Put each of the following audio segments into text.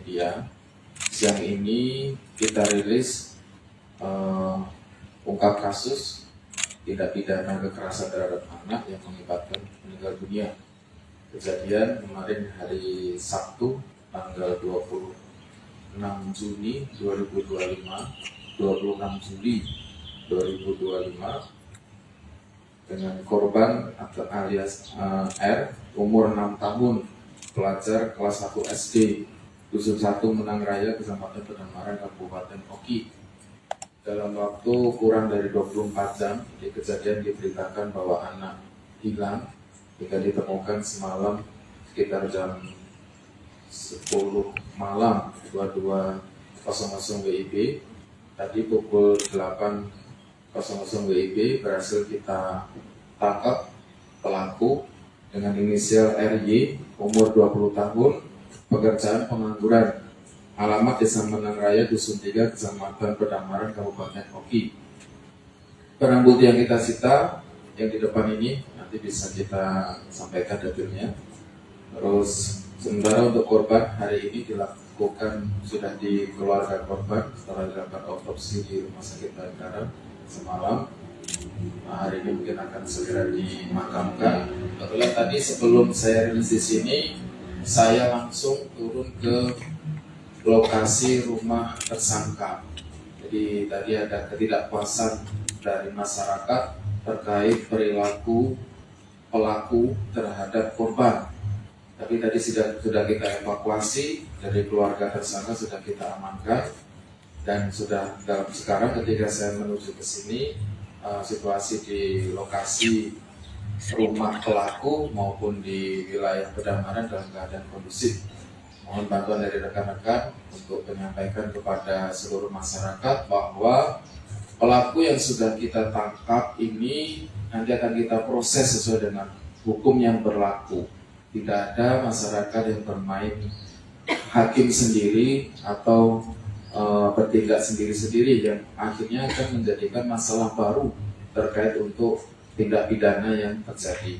media. Siang ini kita rilis ungkap kasus tindak pidana kekerasan terhadap anak yang mengakibatkan meninggal dunia. Kejadian kemarin hari Sabtu tanggal 26 Juni 2025, 26 Juli 2025 dengan korban alias R, umur 6 tahun, pelajar kelas 1 SD, Dusun 1 Menang Raya, Kecamatan Pedamaran, Kabupaten Oki. Dalam waktu kurang dari 24 jam, di kejadian diberitakan bahwa anak hilang hingga ditemukan semalam sekitar jam 10 malam 22.00 WIB. Tadi pukul 8.00 WIB berhasil kita tangkap pelaku dengan inisial RY, umur 20 tahun, pekerjaan pengangguran, alamat Desa Menang Raya, Dusun 3, Kecamatan Pedamaran, Kabupaten Oki. Barang bukti yang kita sita yang di depan ini nanti bisa kita sampaikan detailnya. Terus sementara untuk korban hari ini dilakukan, sudah dikeluarkan korban setelah dilakukan otopsi di Rumah Sakit Bayangkara semalam. Hari ini mungkin akan segera dimakamkan. Kebetulan tadi sebelum saya rilis di sini, saya langsung turun ke lokasi rumah tersangka. Jadi tadi ada ketidakpuasan dari masyarakat terkait perilaku pelaku terhadap korban. Tapi tadi sudah kita evakuasi, dari keluarga tersangka sudah kita amankan, dan sudah sekarang ketika saya menuju ke sini, situasi di lokasi rumah pelaku maupun di wilayah Pedamaran dalam keadaan kondusif. Mohon bantuan dari rekan-rekan untuk menyampaikan kepada seluruh masyarakat bahwa pelaku yang sudah kita tangkap ini nanti akan kita proses sesuai dengan hukum yang berlaku. Tidak ada masyarakat yang bermain hakim sendiri atau bertindak sendiri-sendiri yang akhirnya akan menjadikan masalah baru terkait untuk tindak pidana yang terjadi.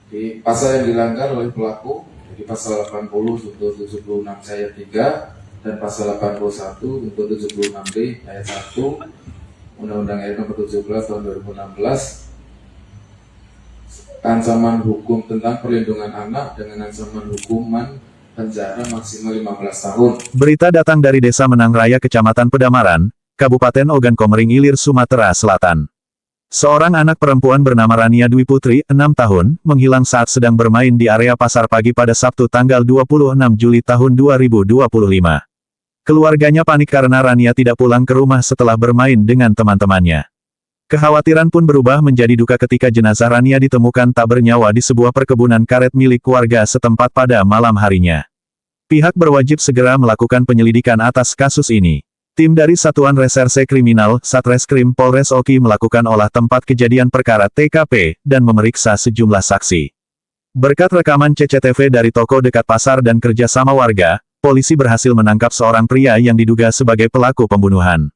Di pasal yang dilanggar oleh pelaku, jadi pasal 80 untuk 76 ayat 3 dan pasal 81 untuk 76D ayat 1 Undang-Undang RI Nomor 17 Tahun 2016, ancaman hukum tentang perlindungan anak dengan ancaman hukuman penjara maksimal 15 tahun. Berita datang dari Desa Menang Raya, Kecamatan Pedamaran, Kabupaten Ogan Komering Ilir, Sumatera Selatan. Seorang anak perempuan bernama Rania Dwi Putri, 6 tahun, menghilang saat sedang bermain di area pasar pagi pada Sabtu tanggal 26 Juli tahun 2025. Keluarganya panik karena Rania tidak pulang ke rumah setelah bermain dengan teman-temannya. Kekhawatiran pun berubah menjadi duka ketika jenazah Rania ditemukan tak bernyawa di sebuah perkebunan karet milik warga setempat pada malam harinya. Pihak berwajib segera melakukan penyelidikan atas kasus ini. Tim dari Satuan Reserse Kriminal, Satreskrim Polres Oki melakukan olah tempat kejadian perkara TKP, dan memeriksa sejumlah saksi. Berkat rekaman CCTV dari toko dekat pasar dan kerjasama warga, polisi berhasil menangkap seorang pria yang diduga sebagai pelaku pembunuhan.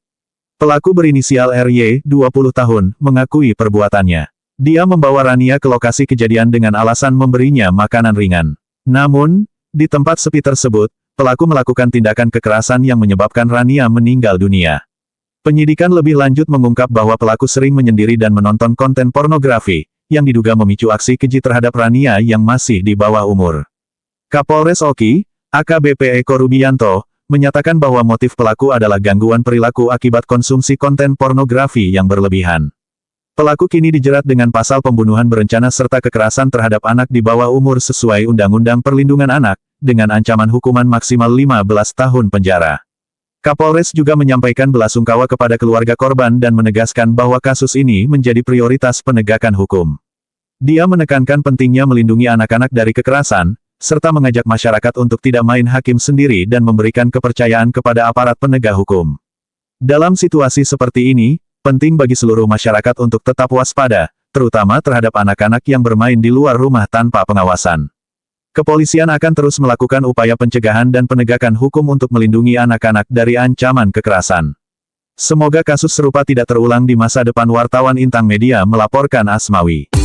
Pelaku berinisial RY, 20 tahun, mengakui perbuatannya. Dia membawa Rania ke lokasi kejadian dengan alasan memberinya makanan ringan. Namun, di tempat sepi tersebut, pelaku melakukan tindakan kekerasan yang menyebabkan Rania meninggal dunia. Penyidikan lebih lanjut mengungkap bahwa pelaku sering menyendiri dan menonton konten pornografi, yang diduga memicu aksi keji terhadap Rania yang masih di bawah umur. Kapolres Oki, AKBP Eko Rubianto, menyatakan bahwa motif pelaku adalah gangguan perilaku akibat konsumsi konten pornografi yang berlebihan. Pelaku kini dijerat dengan pasal pembunuhan berencana serta kekerasan terhadap anak di bawah umur sesuai Undang-Undang Perlindungan Anak, dengan ancaman hukuman maksimal 15 tahun penjara. Kapolres juga menyampaikan belasungkawa kepada keluarga korban dan menegaskan bahwa kasus ini menjadi prioritas penegakan hukum. Dia menekankan pentingnya melindungi anak-anak dari kekerasan, serta mengajak masyarakat untuk tidak main hakim sendiri dan memberikan kepercayaan kepada aparat penegak hukum. Dalam situasi seperti ini, penting bagi seluruh masyarakat untuk tetap waspada, terutama terhadap anak-anak yang bermain di luar rumah tanpa pengawasan. Kepolisian akan terus melakukan upaya pencegahan dan penegakan hukum untuk melindungi anak-anak dari ancaman kekerasan. Semoga kasus serupa tidak terulang di masa depan. Wartawan Intang Media melaporkan. Asmawi.